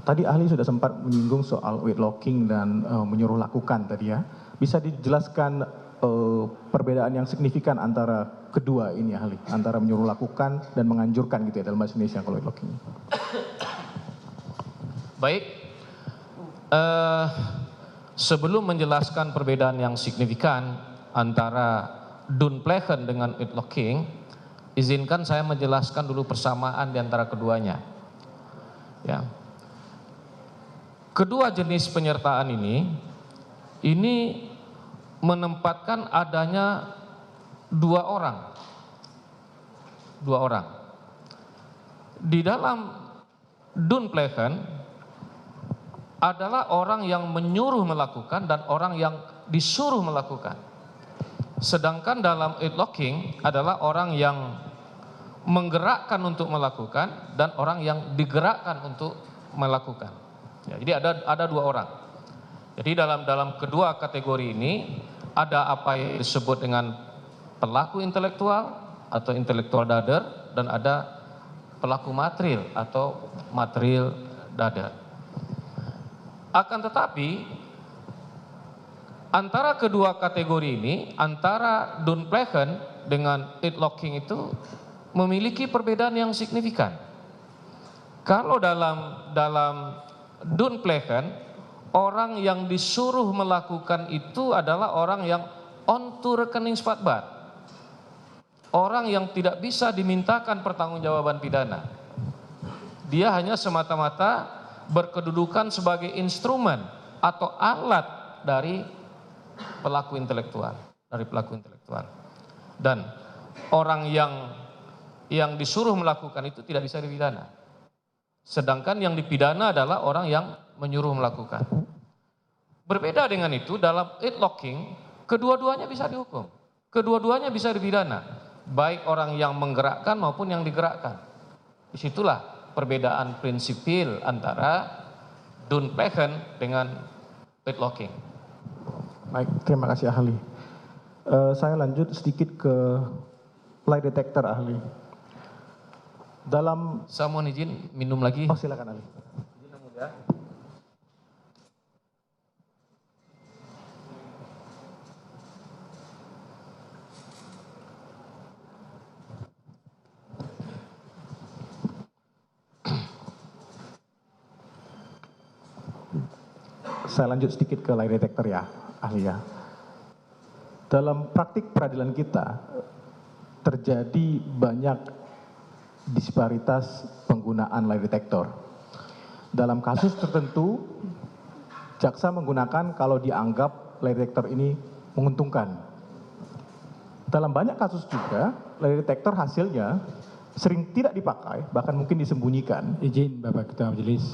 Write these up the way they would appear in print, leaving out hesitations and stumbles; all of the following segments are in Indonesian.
Tadi ahli sudah sempat menyinggung soal weight locking dan menyuruh lakukan tadi ya. Bisa dijelaskan perbedaan yang signifikan antara kedua ini ahli, antara menyuruh lakukan dan menganjurkan gitu ya dalam bahasa Indonesia kalau weight locking. Baik, sebelum menjelaskan perbedaan yang signifikan antara Dunplechen dengan weight locking, izinkan saya menjelaskan dulu persamaan di antara keduanya. Ya. Kedua jenis penyertaan ini menempatkan adanya dua orang. Di dalam Dunplechen adalah orang yang menyuruh melakukan dan orang yang disuruh melakukan. Sedangkan dalam weight locking adalah orang yang menggerakkan untuk melakukan dan orang yang digerakkan untuk melakukan. Ya, jadi ada dua orang. Jadi dalam kedua kategori ini ada apa yang disebut dengan pelaku intelektual atau intellectual dader dan ada pelaku material atau material dader. Akan tetapi antara kedua kategori ini, antara Dunplechen dengan weight locking itu memiliki perbedaan yang signifikan. Kalau dalam Dunplechen, orang yang disuruh melakukan itu adalah orang yang on to rekening Spatbat. Orang yang tidak bisa dimintakan pertanggungjawaban pidana. Dia hanya semata-mata berkedudukan sebagai instrumen atau alat dari pelaku intelektual, Dan orang yang disuruh melakukan itu tidak bisa dipidana. Sedangkan yang dipidana adalah orang yang menyuruh melakukan. Berbeda dengan itu, dalam weight locking, kedua-duanya bisa dihukum. Kedua-duanya bisa dipidana. Baik orang yang menggerakkan maupun yang digerakkan. Disitulah perbedaan prinsipil antara Dunplechen dengan weight locking. Baik, terima kasih ahli. Saya lanjut sedikit ke lie detector ahli. Saya mohon izin minum lagi. Oh silakan ahli. Izin yang mulia. Saya lanjut sedikit ke lie detector ya, ahli ya. Dalam praktik peradilan kita terjadi banyak disparitas penggunaan lie detector. Dalam kasus tertentu, jaksa menggunakan kalau dianggap lie detector ini menguntungkan. Dalam banyak kasus juga, lie detector hasilnya sering tidak dipakai, bahkan mungkin disembunyikan. Izin Bapak Ketua Majelis,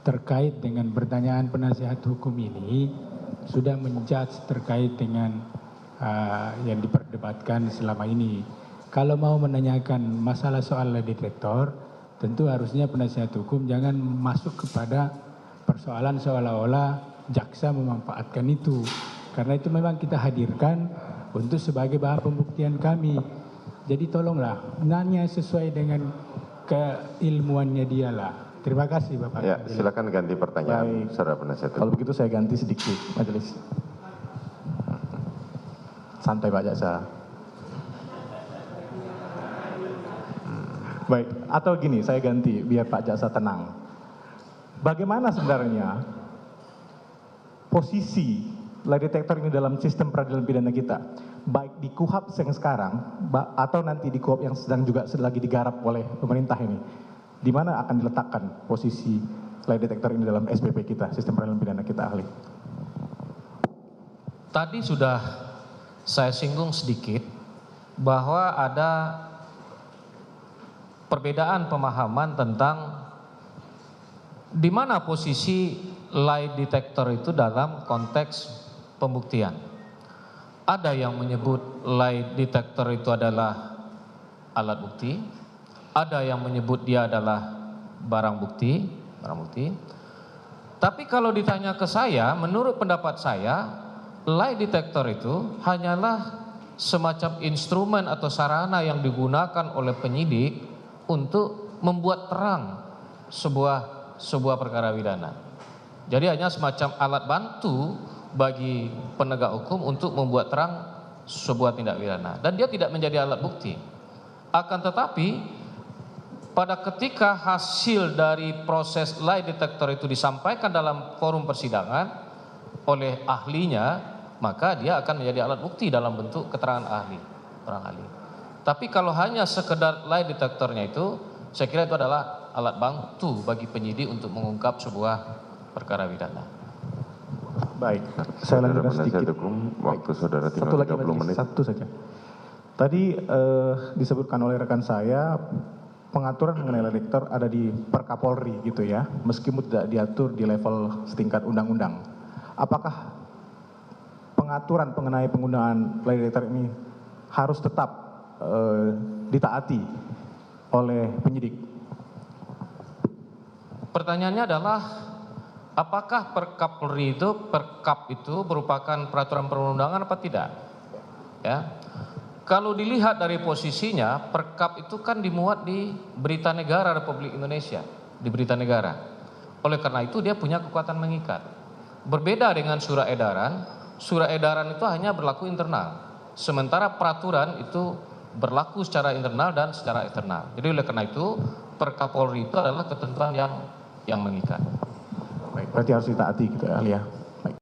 terkait dengan pertanyaan penasihat hukum ini, sudah menjudge terkait dengan yang diperdebatkan selama ini. Kalau mau menanyakan masalah soal lie detector, tentu harusnya penasihat hukum jangan masuk kepada persoalan seolah-olah jaksa memanfaatkan itu. Karena itu memang kita hadirkan untuk sebagai bahan pembuktian kami. Jadi tolonglah nanya sesuai dengan keilmuannya dialah. Terima kasih Bapak. Ya, silakan ganti pertanyaan, saudara penasihat hukum. Kalau begitu saya ganti sedikit, majelis. Santai Pak Jaksa. Baik, atau gini, saya ganti biar Pak Jaksa tenang. Bagaimana sebenarnya posisi lie detector ini dalam sistem peradilan pidana kita? Baik di KUHP yang sekarang, atau nanti di KUHP yang lagi digarap oleh pemerintah ini. Di mana akan diletakkan posisi lie detector ini dalam SPP kita, sistem peradilan pidana kita, ahli? Tadi sudah saya singgung sedikit bahwa ada perbedaan pemahaman tentang di mana posisi lie detector itu dalam konteks pembuktian. Ada yang menyebut lie detector itu adalah alat bukti, ada yang menyebut dia adalah barang bukti. Tapi kalau ditanya ke saya, menurut pendapat saya, lie detector itu hanyalah semacam instrumen atau sarana yang digunakan oleh penyidik untuk membuat terang sebuah perkara pidana. Jadi hanya semacam alat bantu bagi penegak hukum untuk membuat terang sebuah tindak pidana, dan dia tidak menjadi alat bukti. Akan tetapi pada ketika hasil dari proses lie detector itu disampaikan dalam forum persidangan oleh ahlinya, maka dia akan menjadi alat bukti dalam bentuk keterangan orang ahli. Tapi kalau hanya sekedar lie detectornya itu, saya kira itu adalah alat bantu bagi penyidik untuk mengungkap sebuah perkara pidana. Baik, saya lanjutkan sedikit. Waktu saudara Satu tinggal lagi 30 menit. satu saja. Tadi disebutkan oleh rekan saya, pengaturan mengenai lie detector ada di Perkapolri gitu ya, meskipun tidak diatur di level setingkat undang-undang. Apakah pengaturan mengenai penggunaan lie detector ini harus tetap ditaati oleh penyidik? Pertanyaannya adalah apakah Perkapolri Perkap itu merupakan peraturan perundang-undangan apa tidak? Ya. Kalau dilihat dari posisinya, Perkap itu kan dimuat di Berita Negara Republik Indonesia, di Berita Negara. Oleh karena itu dia punya kekuatan mengikat. Berbeda dengan surat edaran itu hanya berlaku internal. Sementara peraturan itu berlaku secara internal dan secara eksternal. Jadi oleh karena itu Perkapolri itu adalah ketentuan yang mengikat. Baik, berarti harus ditaati gitu ya, ahli ya.